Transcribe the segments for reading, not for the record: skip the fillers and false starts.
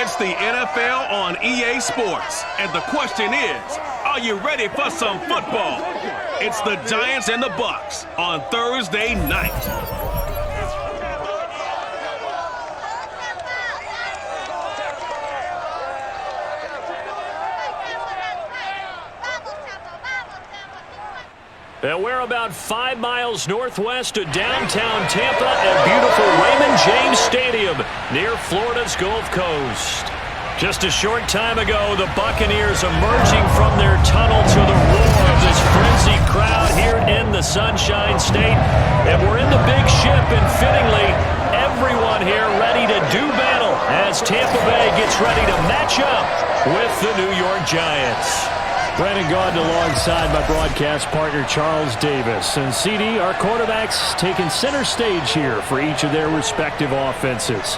It's the NFL on EA Sports. And the question is, are you ready for some football? It's the Giants and the Bucs on Thursday night. And we're about 5 miles northwest of downtown Tampa at beautiful Raymond James Stadium near Florida's Gulf Coast. Just a short time ago, the Buccaneers emerging from their tunnel to the roar of this frenzied crowd here in the Sunshine State. And we're in the big ship, and fittingly, everyone here ready to do battle as Tampa Bay gets ready to match up with the New York Giants. Brandon Gaudin alongside my broadcast partner Charles Davis. And CD, our quarterbacks taking center stage here for each of their respective offenses.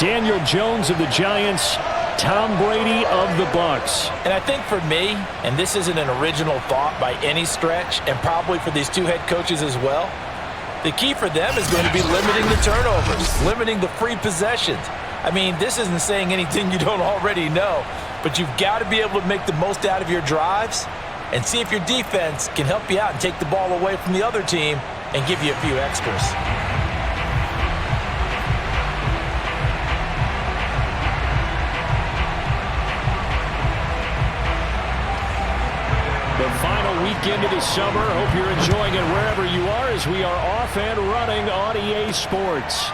Daniel Jones of the Giants, Tom Brady of the Bucs. And I think for me, and this isn't an original thought by any stretch, and probably for these two head coaches as well, the key for them is going to be limiting the turnovers, limiting the free possessions. I mean, this isn't saying anything you don't already know, but you've got to be able to make the most out of your drives and see if your defense can help you out and take the ball away from the other team and give you a few extras. The final weekend of the summer. Hope you're enjoying it wherever you are as we are off and running on EA Sports.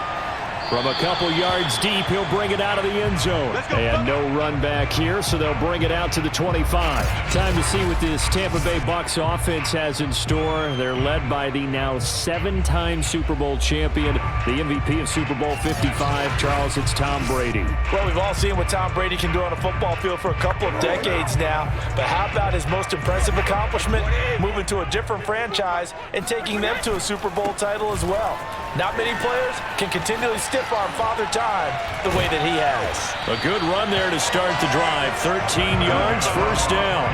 From a couple yards deep, he'll bring it out of the end zone. And no run back here, so they'll bring it out to the 25. Time to see what this Tampa Bay Bucs offense has in store. They're led by the now 7-time Super Bowl champion, the MVP of Super Bowl 55. Charles, it's Tom Brady. Well, we've all seen what Tom Brady can do on a football field for a couple of decades now. But how about his most impressive accomplishment? Moving to a different franchise and taking them to a Super Bowl title as well. Not many players can continually stiff-arm Father Time the way that he has. A good run there to start the drive. 13 yards, first down.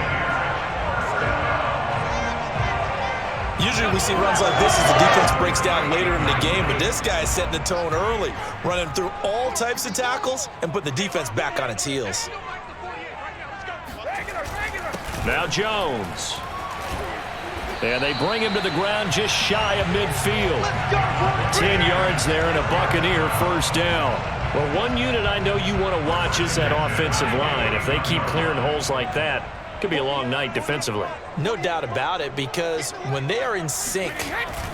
Usually we see runs like this as the defense breaks down later in the game, but this guy is setting the tone early, running through all types of tackles and putting the defense back on its heels. Now Jones. And they bring him to the ground just shy of midfield. 10 yards there and a Buccaneer first down. Well, one unit I know you want to watch is that offensive line. If they keep clearing holes like that, it could be a long night defensively. No doubt about it, because when they are in sync,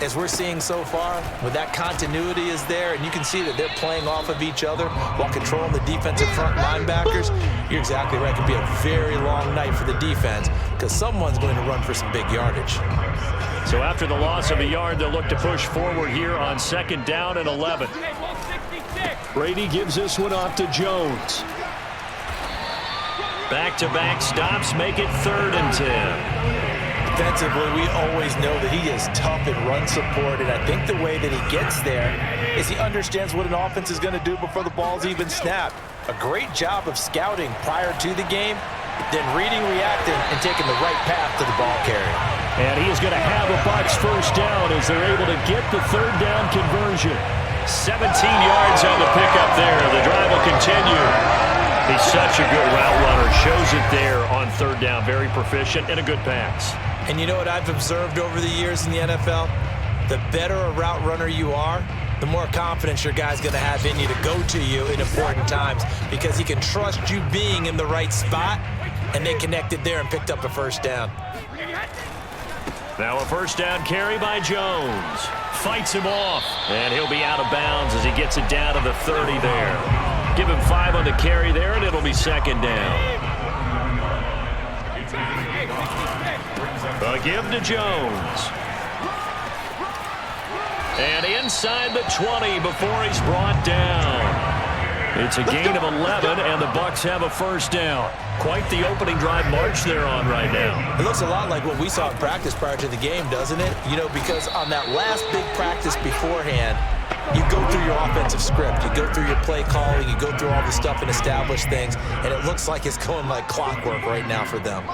as we're seeing so far, when that continuity is there, and you can see that they're playing off of each other while controlling the defensive front linebackers, you're exactly right. It could be a very long night for the defense because someone's going to run for some big yardage. So after the loss of a yard, they'll look to push forward here on second down and 11. Brady gives this one off to Jones. Back-to-back stops make it 3rd and 10. Defensively, we always know that he is tough in run support, and I think the way that he gets there is he understands what an offense is going to do before the ball's even snapped. A great job of scouting prior to the game, then reading, reacting, and taking the right path to the ball carrier. And he is going to have a Bucs first down as they're able to get the 3rd down conversion. 17 yards on the pickup there. The drive will continue. He's such a good route runner. Shows it there on 3rd down. Very proficient and a good pass. And you know what I've observed over the years in the NFL? The better a route runner you are, the more confidence your guy's going to have in you to go to you in important times because he can trust you being in the right spot, and they connected there and picked up a first down. Now a first down carry by Jones. Fights him off, and he'll be out of bounds as he gets it down to the 30 there. Give him 5 on the carry there, and it'll be second down. A give to Jones. And inside the 20 before he's brought down. It's a gain of 11, and the Bucs have a first down. Quite the opening drive march they're on right now. It looks a lot like what we saw in practice prior to the game, doesn't it? You know, because on that last big practice beforehand, you go through your offensive script, you go through your play calling, you go through all the stuff and establish things, and it looks like it's going like clockwork right now for them.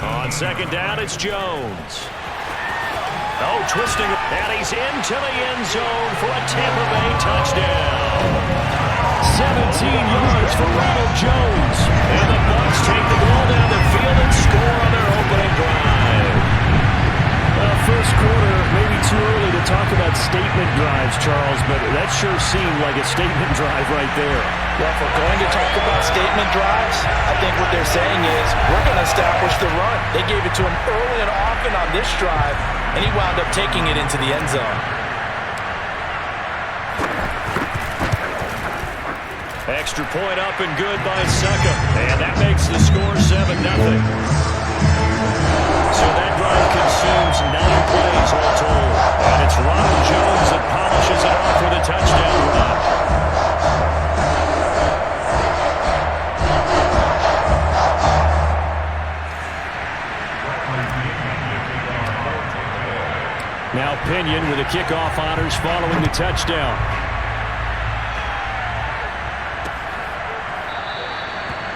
On second down, it's Jones. Oh, twisting, and he's into the end zone for a Tampa Bay touchdown. 17 yards for Ronald Jones. And the Bucs take the ball down the field and score on their opening drive. First quarter, maybe too early to talk about statement drives, Charles, but that sure seemed like a statement drive right there. Well, if we're going to talk about statement drives, I think what they're saying is we're going to establish the run. They gave it to him early and often on this drive, and he wound up taking it into the end zone. Extra point up and good by Succa. And that makes the score 7-0. So that drive consumes 9 plays all told. And it's Ronald Jones that polishes it off with a touchdown run. Now Pinion with the kickoff honors following the touchdown.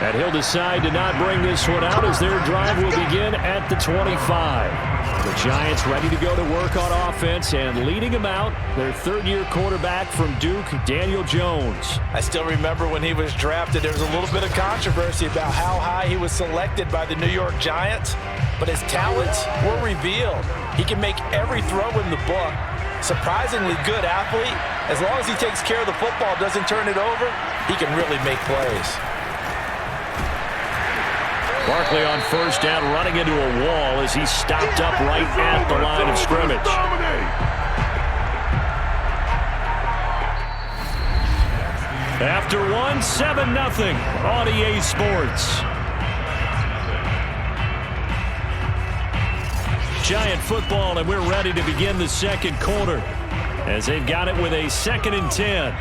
And he'll decide to not bring this one out as their drive will begin at the 25. The Giants ready to go to work on offense, and leading them out, their third-year quarterback from Duke, Daniel Jones. I still remember when he was drafted, there was a little bit of controversy about how high he was selected by the New York Giants, but his talents were revealed. He can make every throw in the book. Surprisingly good athlete. As long as he takes care of the football, doesn't turn it over, he can really make plays. Barkley on first down, running into a wall as he stopped up right at the line of scrimmage. After one, 7-0 on EA Sports. Giant football, and we're ready to begin the second quarter as they've got it with a 2nd and 10.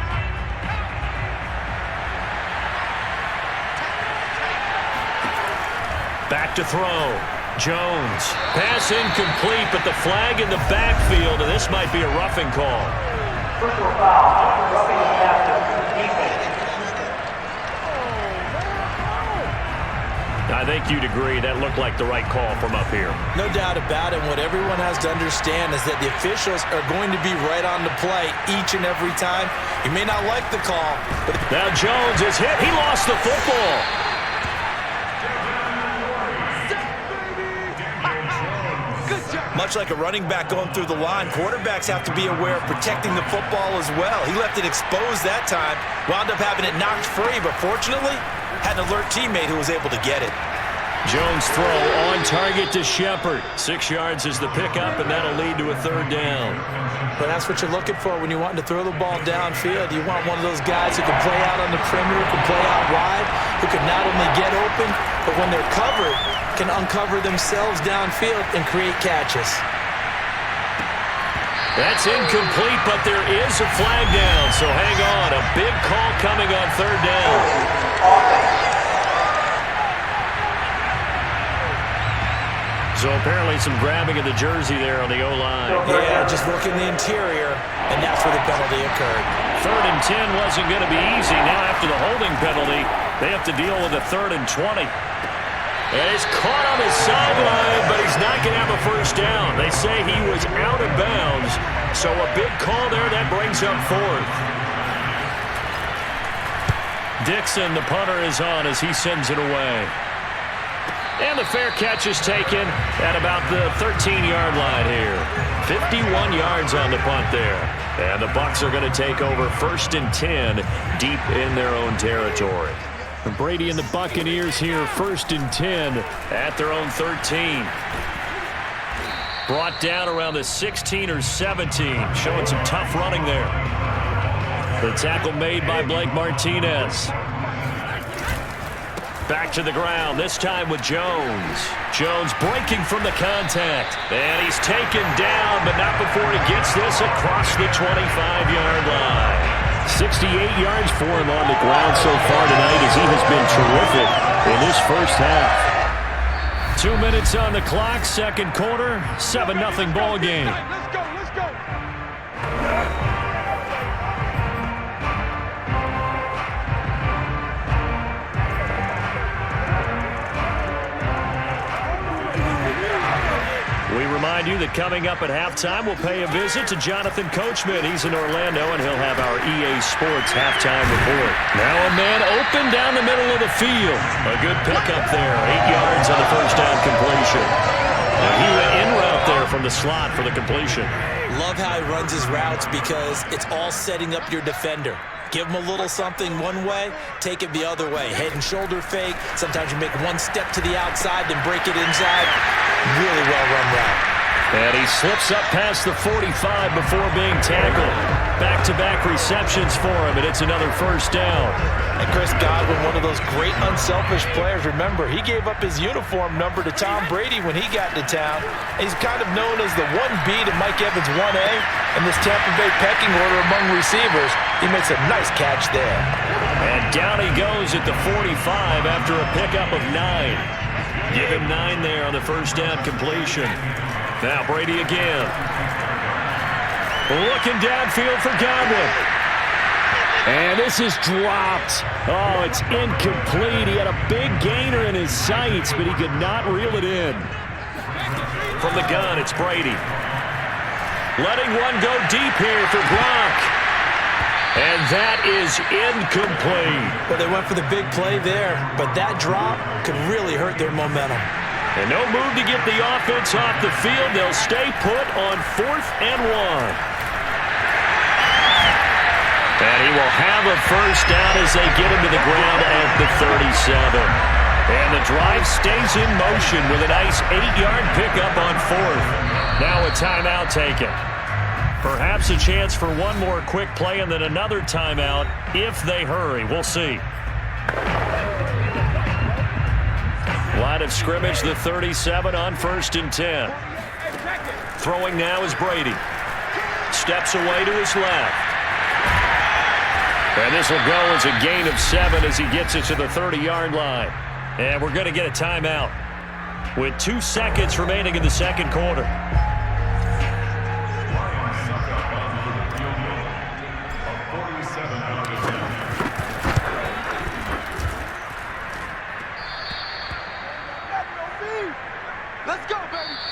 Back to throw. Jones. Pass incomplete, but the flag in the backfield, and this might be a roughing call. Personal foul. Roughing the pass defense. I think you'd agree that looked like the right call from up here. No doubt about it. What everyone has to understand is that the officials are going to be right on the play each and every time. You may not like the call, but now Jones is hit. He lost the football. Much like a running back going through the line, quarterbacks have to be aware of protecting the football as well. He left it exposed that time, wound up having it knocked free, but fortunately, had an alert teammate who was able to get it. Jones throw on target to Shepard. 6 yards is the pickup, and that'll lead to a 3rd down. But that's what you're looking for when you're wanting to throw the ball downfield. You want one of those guys who can play out on the perimeter, can play out wide, who can not only get open, but when they're covered, can uncover themselves downfield and create catches. That's incomplete, but there is a flag down, so hang on. A big call coming on 3rd down. So apparently some grabbing of the jersey there on the O-line. Yeah, just look in the interior, and that's where the penalty occurred. 3rd and 10 wasn't going to be easy. Now after the holding penalty, they have to deal with a 3rd and 20. And he's caught on the sideline, but he's not going to have a 1st down. They say he was out of bounds, so a big call there that brings up 4th. Dixon, the punter, is on as he sends it away. And the fair catch is taken at about the 13-yard line here. 51 yards on the punt there. And the Bucs are going to take over 1st and 10 deep in their own territory. And Brady and the Buccaneers here 1st and 10 at their own 13. Brought down around the 16 or 17. Showing some tough running there. The tackle made by Blake Martinez. Back to the ground, this time with Jones. Jones breaking from the contact. And he's taken down, but not before he gets this across the 25-yard line. 68 yards for him on the ground so far tonight as he has been terrific in this first half. 2 minutes on the clock, second quarter, 7-0 ball game. Let's go, let's go. We remind you that coming up at halftime, we'll pay a visit to Jonathan Coachman. He's in Orlando, and he'll have our EA Sports halftime report. Now a man open down the middle of the field. A good pickup there. 8 yards on the first down completion. And he went in route there from the slot for the completion. Love how he runs his routes because it's all setting up your defender. Give him a little something one way, take it the other way. Head and shoulder fake. Sometimes you make one step to the outside, then break it inside. Really well-run route. And he slips up past the 45 before being tackled. Back-to-back receptions for him, and it's another first down. And Chris Godwin, one of those great unselfish players. Remember, he gave up his uniform number to Tom Brady when he got to town. He's kind of known as the 1B to Mike Evans 1A in this Tampa Bay pecking order among receivers. He makes a nice catch there. And down he goes at the 45 after a pickup of 9. Give him 9 there on the first down completion. Now Brady again. Looking downfield for Godwin. And this is dropped. Oh, it's incomplete. He had a big gainer in his sights, but he could not reel it in. From the gun, it's Brady. Letting one go deep here for Gronk. And that is incomplete. Well, they went for the big play there, but that drop could really hurt their momentum. And no move to get the offense off the field. They'll stay put on 4th and 1. And he will have a first down as they get him to the ground at the 37. And the drive stays in motion with a nice 8-yard pickup on 4th. Now a timeout taken. Perhaps a chance for one more quick play and then another timeout if they hurry. We'll see. Line of scrimmage, the 37 on 1st and 10. Throwing now is Brady. Steps away to his left. And this will go as a gain of 7 as he gets it to the 30-yard line. And we're going to get a timeout with 2 seconds remaining in the second quarter.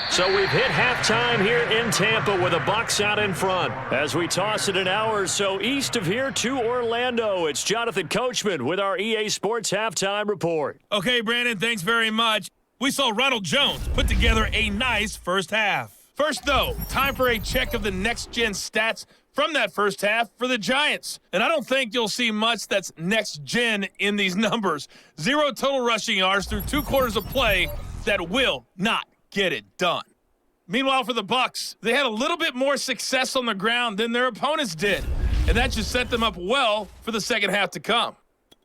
So we've hit halftime here in Tampa with the Bucs out in front. As we toss it an hour or so east of here to Orlando, it's Jonathan Coachman with our EA Sports halftime report. Okay, Brandon, thanks very much. We saw Ronald Jones put together a nice first half. First, though, time for a check of the next-gen stats from that first half for the Giants. And I don't think you'll see much that's next-gen in these numbers. 0 total rushing yards through 2 quarters of play that will not get it done. Meanwhile, for the Bucs, they had a little bit more success on the ground than their opponents did, and that just set them up well for the second half to come.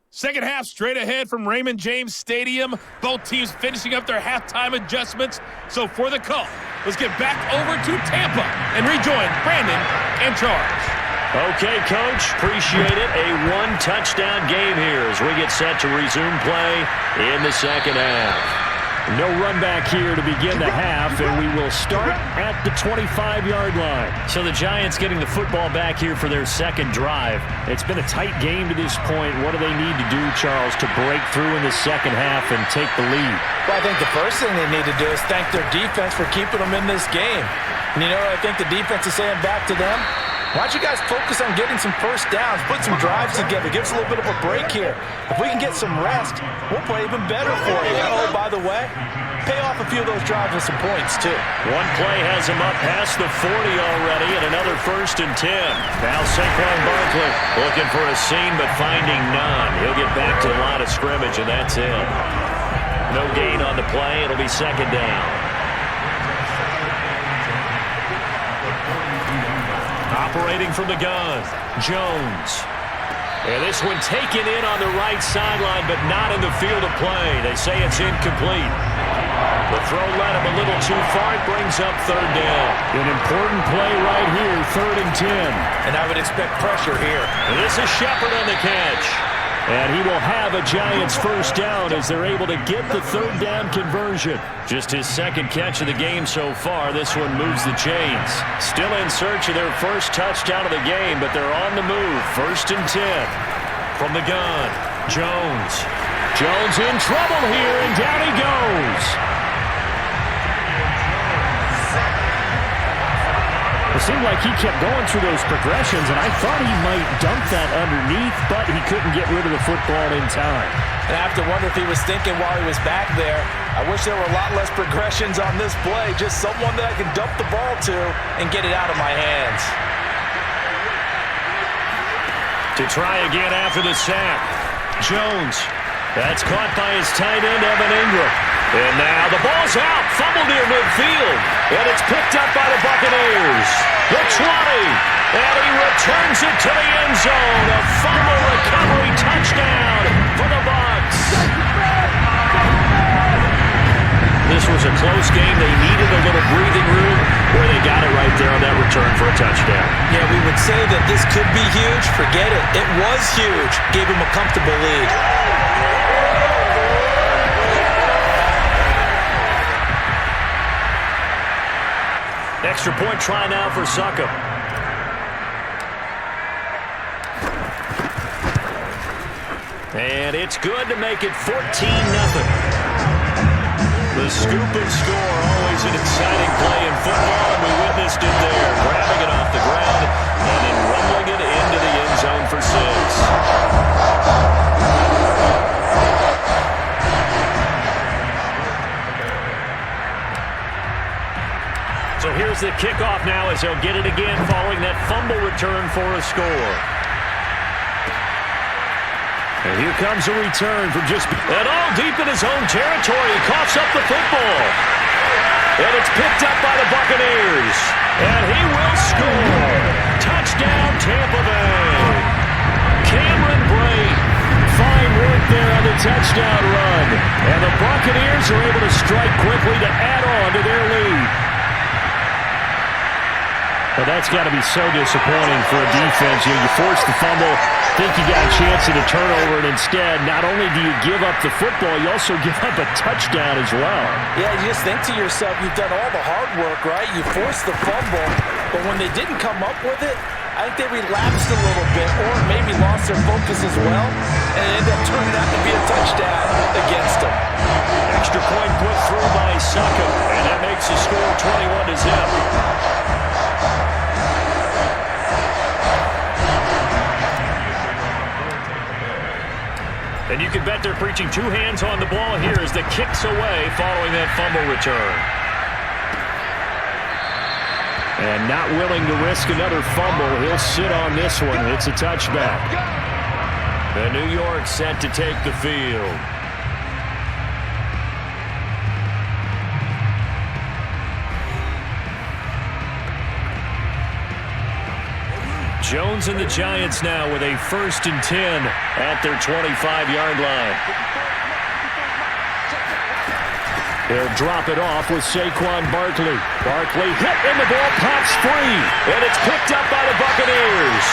Second half straight ahead from Raymond James Stadium, both teams finishing up their halftime adjustments. So for the call, let's get back over to Tampa and rejoin Brandon and Charles. Okay, Coach, appreciate it. A 1-touchdown game here as we get set to resume play in the second half. No run back here to begin the half, and we will start at the 25-yard line. So the Giants getting the football back here for their second drive. It's been a tight game to this point. What do they need to do, Charles, to break through in the second half and take the lead? Well, I think the first thing they need to do is thank their defense for keeping them in this game. And you know what I think the defense is saying back to them? Why don't you guys focus on getting some first downs, put some drives together, give us a little bit of a break here. If we can get some rest, we'll play even better for you. Oh, by the way, pay off a few of those drives with some points, too. One play has him up past the 40 already, and another 1st and 10. Now Saquon Barkley looking for a seam, but finding none. He'll get back to the line of scrimmage, and that's it. No gain on the play. It'll be second down. Operating from the gun, Jones. And this one taken in on the right sideline, but not in the field of play. They say it's incomplete. The throw led him a little too far. It brings up 3rd down. An important play right here, 3rd and 10. And I would expect pressure here. And this is Shepard on the catch. And he will have a Giants first down as they're able to get the 3rd down conversion. Just his second catch of the game so far. This one moves the chains. Still in search of their first touchdown of the game, but they're on the move. 1st and 10. From the gun, Jones. Jones in trouble here, and down he goes. seemed like he kept going through those progressions, and I thought he might dump that underneath, but he couldn't get rid of the football in time. And I have to wonder if he was thinking while he was back there, I wish there were a lot less progressions on this play, just someone that I can dump the ball to and get it out of my hands. To try again after the sack. Jones. That's caught by his tight end, Evan Ingram. And now the ball's out. Fumble near midfield. And it's picked up by the Buccaneers. The 20. And he returns it to the end zone. A fumble recovery touchdown for the Bucs. This was a close game. They needed a little breathing room where they got it right there on that return for a touchdown. Yeah, we would say that this could be huge. Forget it. It was huge. Gave him a comfortable lead. Extra point try now for Succop. And it's good to make it 14-0. The scoop and score, always an exciting play in football, and we witnessed it there, grabbing it off the ground and then rumbling it into the end zone for 6. So here's the kickoff now as he'll get it again following that fumble return for a score. And here comes a return from just... And all deep in his own territory. He coughs up the football. And it's picked up by the Buccaneers. And he will score. Touchdown, Tampa Bay. Cameron Bray. Fine work there on the touchdown run. And the Buccaneers are able to strike quickly to add on to their lead. Well, that's got to be so disappointing for a defense. You force the fumble, think you got a chance at a turnover, and instead, not only do you give up the football, you also give up a touchdown as well. Yeah, you just think to yourself, you've done all the hard work, right? You forced the fumble, but when they didn't come up with it, I think they relapsed a little bit or maybe lost their focus as well, and it ended up turning out to be a touchdown against them. Extra point put through by Succop, and that makes the score 21-0. And you can bet they're preaching two hands on the ball here as the kick's away following that fumble return. And not willing to risk another fumble. He'll sit on this one. It's a touchback. The New York set to take the field. Jones and the Giants now with a 1st and 10 at their 25-yard line. They'll drop it off with Saquon Barkley. Barkley hit and the ball pops free. And it's picked up by the Buccaneers.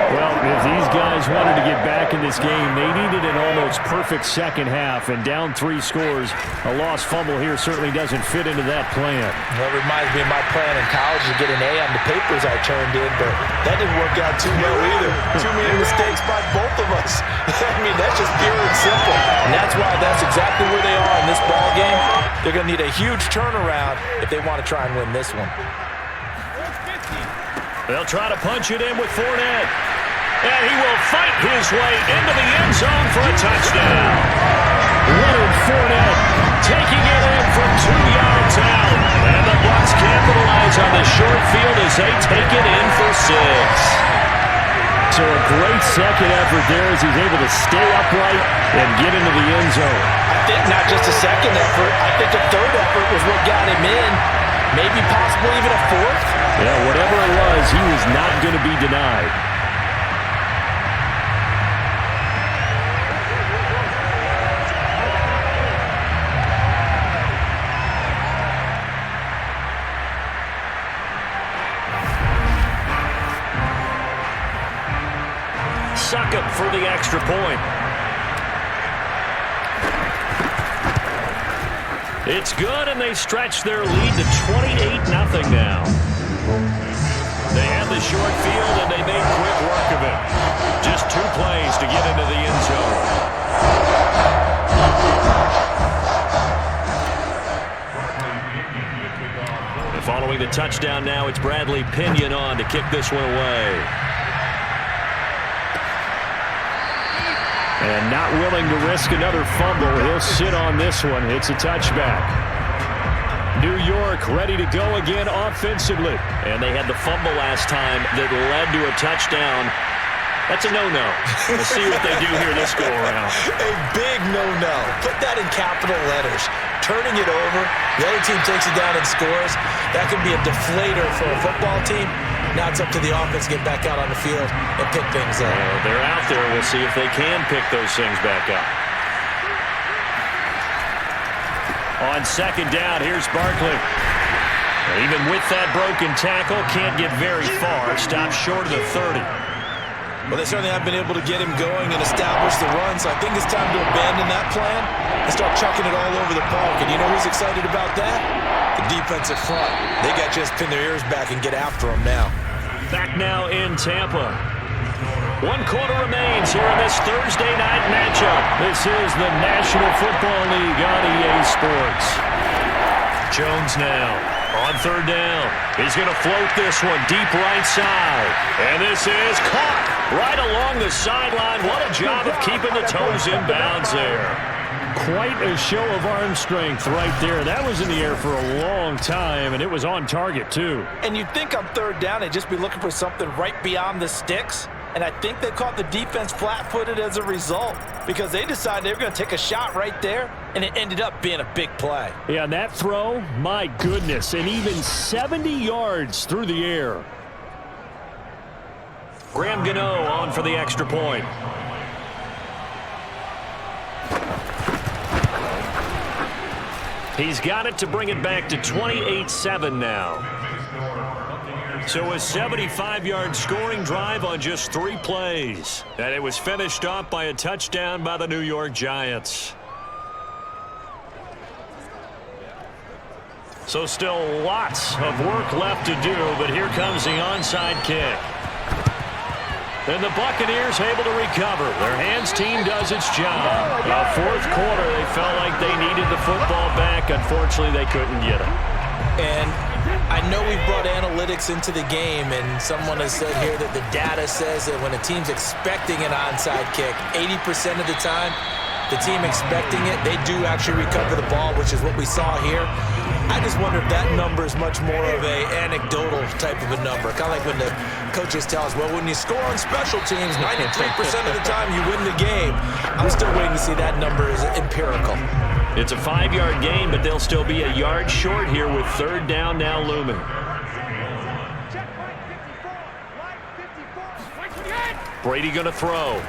Well, if these guys wanted to get back in this game, they needed an almost perfect second half. And down 3 scores, a lost fumble here certainly doesn't fit into that plan. Well, it reminds me of my plan in college to get an A on the papers I turned in, but that didn't work out too well either. Too many mistakes by both of us. I mean, that's just pure and simple. And that's why that's exactly where they are in this ball game. They're going to need a huge turnaround if they want to try and win this one. They'll try to punch it in with Fournette. And he will fight his way into the end zone for a touchdown. Leonard Fournette taking it in from 2 yards out. And the Bucs capitalize on the short field as they take it in for 6. So a great second effort there as he's able to stay upright and get into the end zone. I think not just a second effort. I think a third effort was what got him in. Maybe possibly even a 4th. Yeah, whatever it was, he was not going to be denied. Succop for the extra point. It's good, and they stretch their lead to 28-0 now. They had the short field, and they made quick work of it. Just 2 plays to get into the end zone. touchdown now. It's Bradley Pinion on to kick this one away. And not willing to risk another fumble. He'll sit on this one. It's a touchback. New York ready to go again offensively. And they had the fumble last time that led to a touchdown. That's a no-no. We'll see what they do here this go-around. A big no-no. Put that in capital letters. Turning it over, the other team takes it down and scores. That can be a deflator for a football team. Now it's up to the offense to get back out on the field and pick things up. They're out there. We'll see if they can pick those things back up. On second down, here's Barkley. Even with that broken tackle, can't get very far. Stops short of the 30. Well, they certainly have been able to get him going and establish the run, so I think it's time to abandon that plan and start chucking it all over the park. And you know who's excited about that? The defensive front. They got to just pin their ears back and get after him now. Back now in Tampa. 1 quarter remains here in this Thursday night matchup. This is the National Football League on EA Sports. Jones now on third down. He's going to float this one deep right side. And this is caught right along the sideline. What a job of keeping the toes in bounds there. Quite a show of arm strength right there. That was in the air for a long time, and it was on target, too. And you'd think on third down they'd just be looking for something right beyond the sticks. And I think they caught the defense flat-footed as a result because they decided they were going to take a shot right there, and it ended up being a big play. Yeah, and that throw, my goodness, and even 70 yards through the air. Graham Gano on for the extra point. He's got it to bring it back to 28-7 now. So a 75-yard scoring drive on just 3 plays. And it was finished off by a touchdown by the New York Giants. So still lots of work left to do, but here comes the onside kick. And the Buccaneers able to recover. Their hands team does its job. Fourth quarter, they felt like they needed the football back. Unfortunately, they couldn't get it. And I know we've brought analytics into the game, and someone has said here that the data says that when a team's expecting an onside kick, 80% of the time, the team expecting it, they do actually recover the ball, which is what we saw here. I just wonder if that number is much more of a anecdotal type of a number. Kind of like when the coaches tell us, well, when you score on special teams, 93% of the time you win the game. I'm still waiting to see that number is empirical. It's a 5-yard gain, but they'll still be a yard short here with third down now looming. Brady going to throw.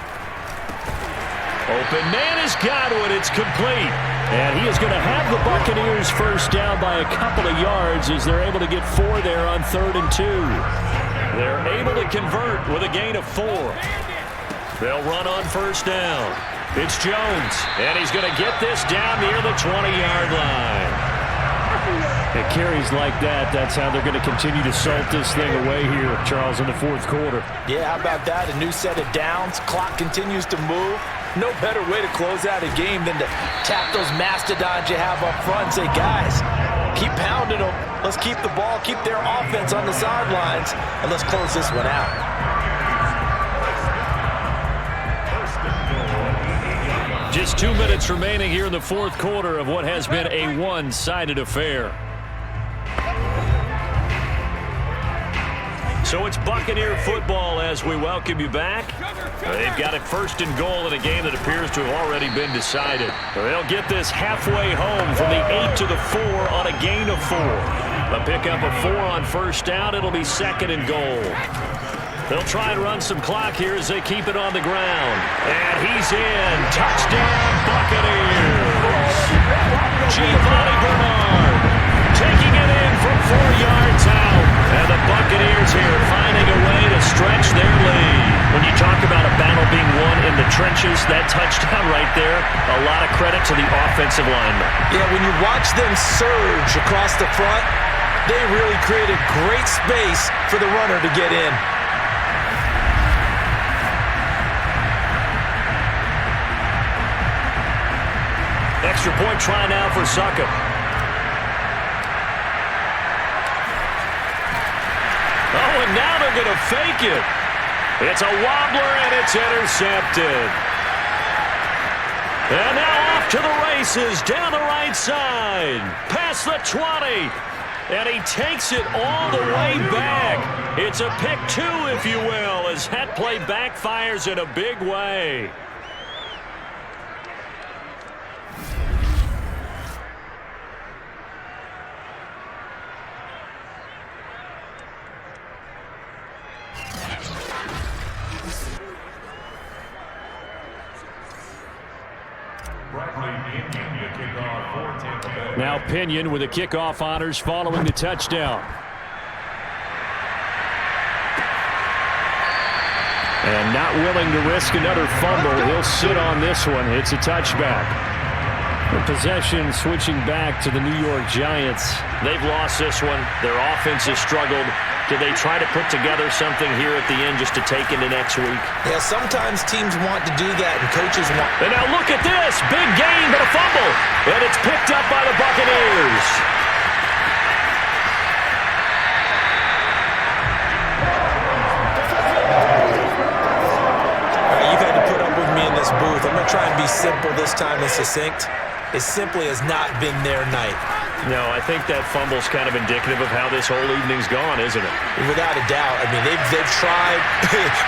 Open man has got it. It's complete. And he is going to have the Buccaneers first down by a couple of yards as they're able to get 4 there on 3rd and 2. They're able to convert with a gain of 4. They'll run on first down. It's Jones, and he's going to get this down near the 20-yard line. It carries like that. That's how they're going to continue to salt this thing away here, Charles, in the 4th quarter. Yeah, how about that? A new set of downs. Clock continues to move. No better way to close out a game than to tap those mastodons you have up front and say, guys, keep pounding them. Let's keep the ball, keep their offense on the sidelines, and let's close this one out. Just 2 minutes remaining here in the 4th quarter of what has been a one-sided affair. So it's Buccaneer football as we welcome you back. They've got it 1st and goal in a game that appears to have already been decided. They'll get this halfway home from the 8 to the 4 on a gain of 4. A pickup of 4 on first down. It'll be 2nd and goal. They'll try and run some clock here as they keep it on the ground. And he's in. Touchdown, Buccaneers. Giovanni Bernard taking it in from 4 yards out. And the Buccaneers here finding a way to stretch their lead. When you talk about a battle being won in the trenches, that touchdown right there, a lot of credit to the offensive linemen. Yeah, when you watch them surge across the front, they really created great space for the runner to get in. Extra point try now for Suckup. they're going to fake it. It's a wobbler, and it's intercepted. And now off to the races down the right side. Past the 20. And he takes it all the way back. It's a pick 2, if you will, as that play backfires in a big way. Now Pinion with the kickoff honors following the touchdown. And not willing to risk another fumble. He'll sit on this one. It's a touchback. The possession switching back to the New York Giants. They've lost this one. Their offense has struggled. Do they try to put together something here at the end just to take into next week? Yeah, sometimes teams want to do that, and coaches want. And now look at this. Big gain, but a fumble. And it's picked up by the Buccaneers. All right, you've had to put up with me in this booth. I'm going to try and be simple this time and succinct. It simply has not been their night. No, I think that fumble's kind of indicative of how this whole evening's gone, isn't it? Without a doubt. I mean, they've tried,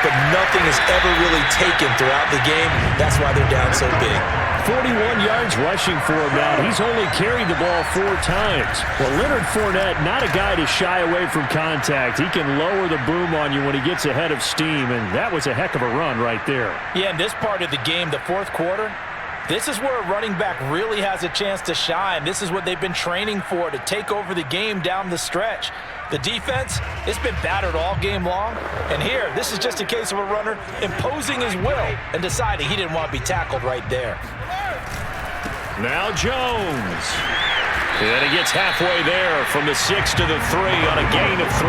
but nothing has ever really taken throughout the game. That's why they're down so big. 41 yards rushing for him now. He's only carried the ball 4 times. Well, Leonard Fournette, not a guy to shy away from contact. He can lower the boom on you when he gets ahead of steam, and that was a heck of a run right there. Yeah, in this part of the game, the fourth quarter, this is where a running back really has a chance to shine. This is what they've been training for, to take over the game down the stretch. The defense, it's been battered all game long. And here, this is just a case of a runner imposing his will and deciding he didn't want to be tackled right there. Now Jones. And he gets halfway there from the 6 to the 3 on a gain of 3.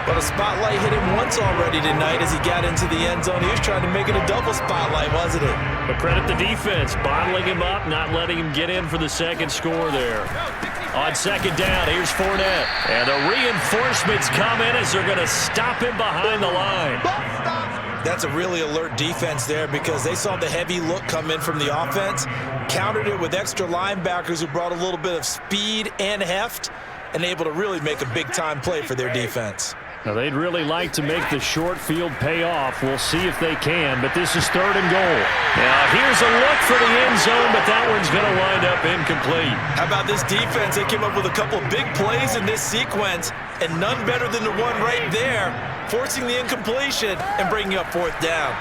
But a spotlight hit him once already tonight as he got into the end zone. He was trying to make it a double spotlight, wasn't it? But credit the defense, bottling him up, not letting him get in for the second score there. On second down, here's Fournette. And the reinforcements come in as they're going to stop him behind the line. That's a really alert defense there because they saw the heavy look come in from the offense, countered it with extra linebackers who brought a little bit of speed and heft, and able to really make a big-time play for their defense. Now, they'd really like to make the short field pay off. We'll see if they can, but this is 3rd and goal. Now, here's a look for the end zone, but that one's going to wind up incomplete. How about this defense? They came up with a couple big plays in this sequence, and none better than the one right there, forcing the incompletion and bringing up 4th down.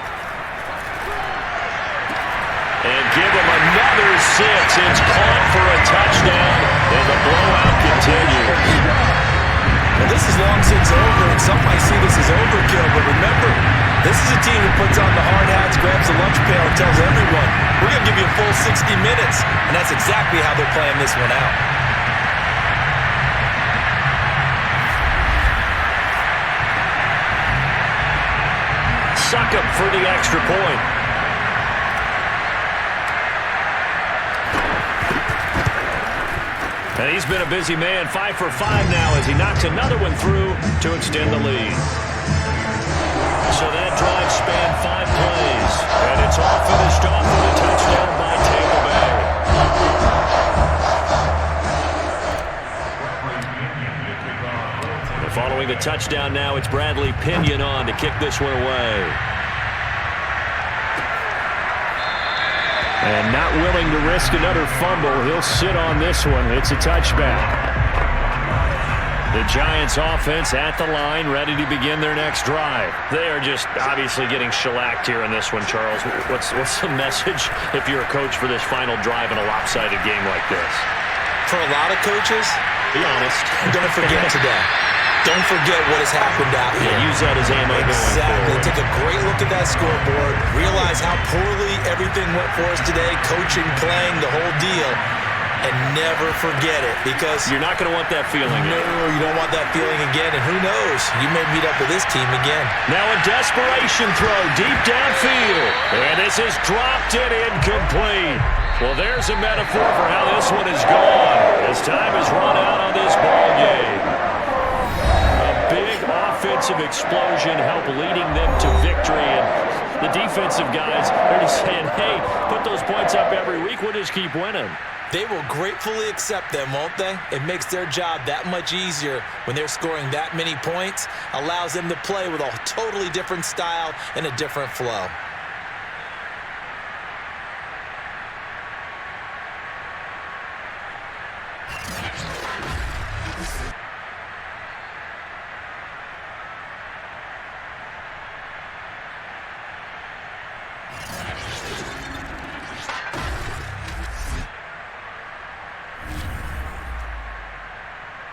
And give him another 6. It's caught for a touchdown, and the blowout continues. Well, this is long since over, and some might see this as overkill, but remember, this is a team who puts on the hard hats, grabs the lunch pail, and tells everyone, we're going to give you a full 60 minutes, and that's exactly how they're playing this one out. Suck up for the extra point. And he's been a busy man, 5 for 5 now as he knocks another one through to extend the lead. So that drive spanned 5 plays, and it's all finished off with a touchdown by Tampa Bay. And following the touchdown now, it's Bradley Pinion on to kick this one away. And not willing to risk another fumble, he'll sit on this one. It's a touchback. The Giants offense at the line, ready to begin their next drive. They are just obviously getting shellacked here in this one, Charles. What's the message if you're a coach for this final drive in a lopsided game like this? For a lot of coaches, be honest. Don't forget today. Don't forget what has happened out here. Yeah, use that as ammo going forward. Take a great look at that scoreboard. Realize how poorly everything went for us today. Coaching, playing, the whole deal. And never forget it because you're not going to want that feeling. No, you don't want that feeling again. And who knows? You may meet up with this team again. Now a desperation throw deep downfield. And this is dropped and incomplete. Well, there's a metaphor for how this one is gone as time has run out on this ball game. offensive explosion, help leading them to victory. And the defensive guys, they're just saying, hey, put those points up every week. We'll just keep winning. They will gratefully accept them, won't they? It makes their job that much easier when they're scoring that many points. Allows them to play with a totally different style and a different flow.